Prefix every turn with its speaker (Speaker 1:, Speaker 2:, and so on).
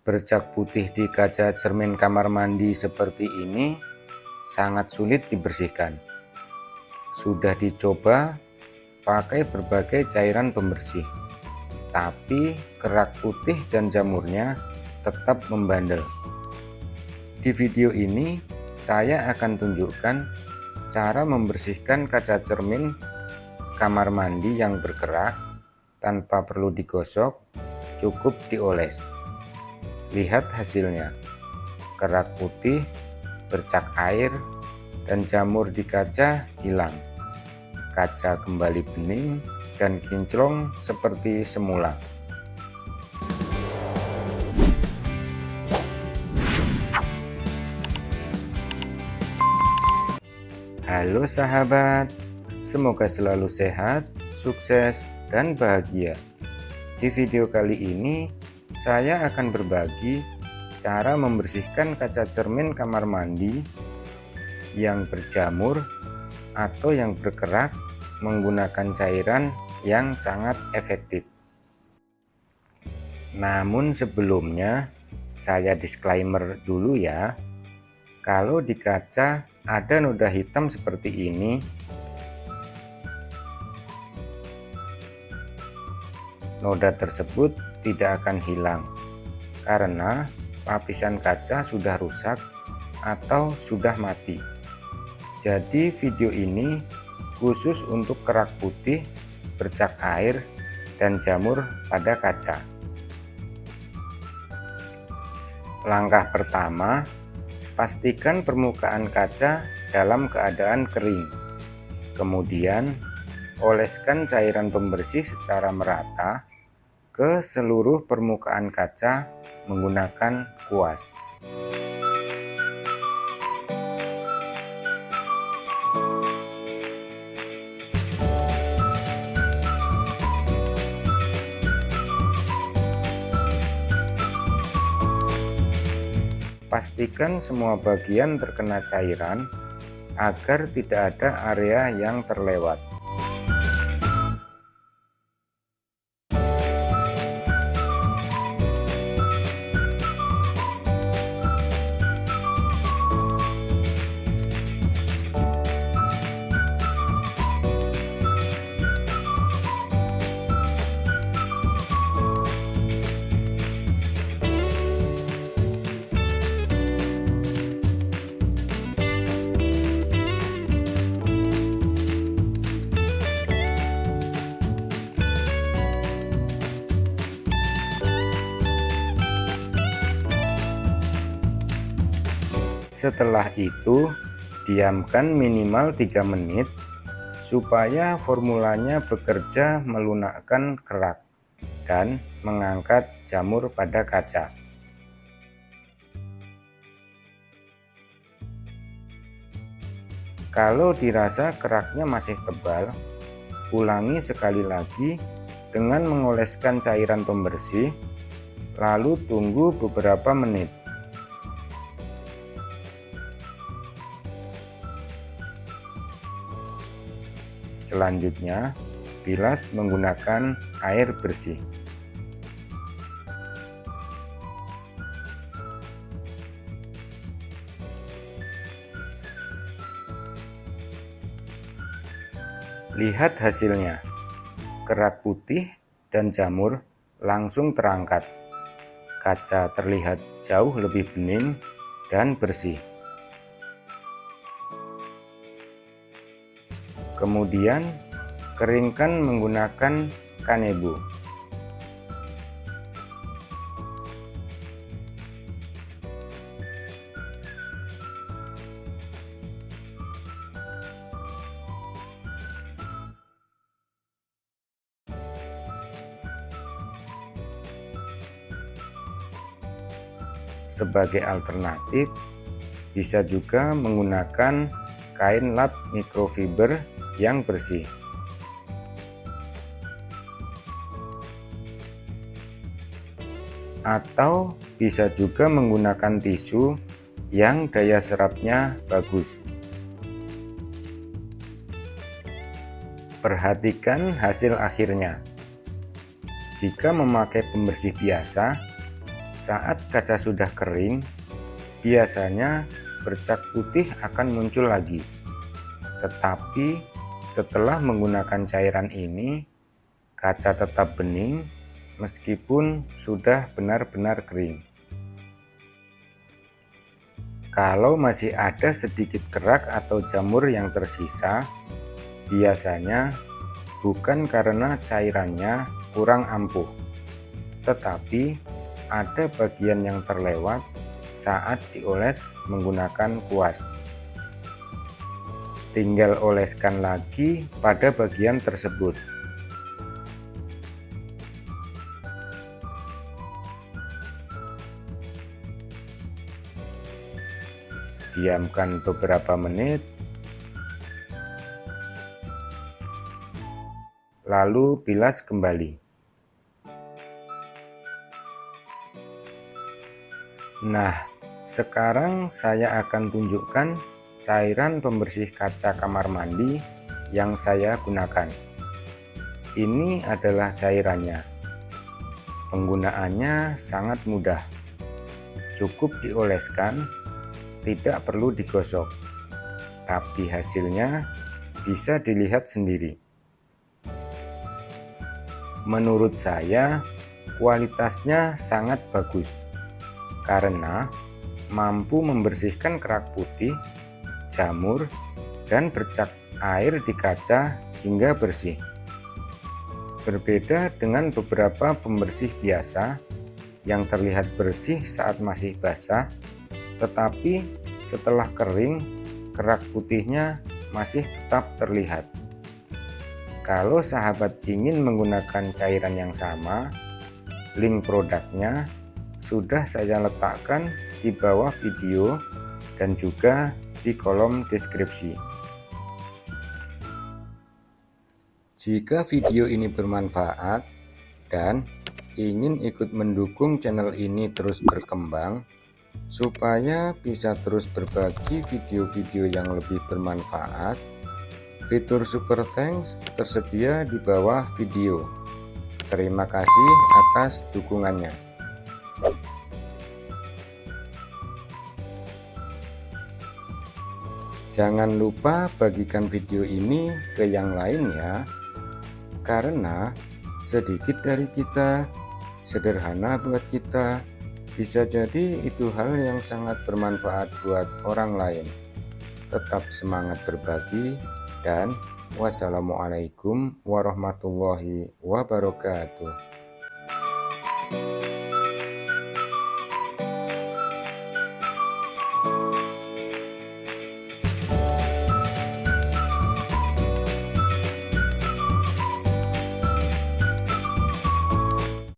Speaker 1: Bercak putih di kaca cermin kamar mandi seperti ini sangat sulit dibersihkan. Sudah dicoba pakai berbagai cairan pembersih, tapi kerak putih dan jamurnya tetap membandel. Di video ini saya akan tunjukkan cara membersihkan kaca cermin kamar mandi yang berkerak tanpa perlu digosok, cukup dioles. Lihat hasilnya, kerak putih, bercak air, dan jamur di kaca hilang. Kaca kembali bening dan kinclong seperti semula. Halo sahabat, semoga selalu sehat, sukses, dan bahagia. Di video kali ini saya akan berbagi cara membersihkan kaca cermin kamar mandi yang berjamur atau yang berkerak menggunakan cairan yang sangat efektif. Namun sebelumnya saya disclaimer dulu ya, kalau di kaca ada noda hitam seperti ini, noda tersebut tidak akan hilang karena lapisan kaca sudah rusak atau sudah mati. Jadi video ini khusus untuk kerak putih, bercak air, dan jamur pada kaca. Langkah pertama, pastikan permukaan kaca dalam keadaan kering. Kemudian oleskan cairan pembersih secara merata ke seluruh permukaan kaca menggunakan kuas. Pastikan semua bagian terkena cairan agar tidak ada area yang terlewat. Setelah itu, diamkan minimal 3 menit supaya formulanya bekerja melunakkan kerak dan mengangkat jamur pada kaca. Kalau dirasa keraknya masih tebal, ulangi sekali lagi dengan mengoleskan cairan pembersih, lalu tunggu beberapa menit. Selanjutnya, bilas menggunakan air bersih. Lihat hasilnya, kerak putih dan jamur langsung terangkat. Kaca terlihat jauh lebih bening dan bersih. Kemudian keringkan menggunakan kanebo. Sebagai alternatif, bisa juga menggunakan kain lap microfiber yang bersih. Atau bisa juga menggunakan tisu yang daya serapnya bagus. Perhatikan hasil akhirnya. Jika memakai pembersih biasa, Saat kaca sudah kering, biasanya bercak putih akan muncul lagi. Tetapi setelah menggunakan cairan ini, kaca tetap bening meskipun sudah benar-benar kering. Kalau masih ada sedikit kerak atau jamur yang tersisa, biasanya bukan karena cairannya kurang ampuh, tetapi ada bagian yang terlewat saat dioles menggunakan kuas. Tinggal oleskan lagi pada bagian tersebut. Diamkan beberapa menit, lalu bilas kembali. Nah, sekarang saya akan tunjukkan cairan pembersih kaca kamar mandi yang saya gunakan. Ini adalah cairannya. Penggunaannya sangat mudah. Cukup dioleskan, tidak perlu digosok. Tapi hasilnya bisa dilihat sendiri. Menurut saya, kualitasnya sangat bagus karena mampu membersihkan kerak putih, jamur, dan bercak air di kaca hingga bersih. Berbeda dengan beberapa pembersih biasa yang terlihat bersih saat masih basah, tetapi setelah kering, kerak putihnya masih tetap terlihat. Kalau sahabat ingin menggunakan cairan yang sama, link produknya sudah saya letakkan di bawah video dan juga di kolom deskripsi. Jika video ini bermanfaat dan ingin ikut mendukung channel ini terus berkembang, supaya bisa terus berbagi video-video yang lebih bermanfaat, fitur Super Thanks tersedia di bawah video. Terima kasih atas dukungannya. Jangan lupa bagikan video ini ke yang lain ya, karena sedikit dari kita, sederhana buat kita, bisa jadi itu hal yang sangat bermanfaat buat orang lain. Tetap semangat berbagi dan wassalamualaikum warahmatullahi wabarakatuh.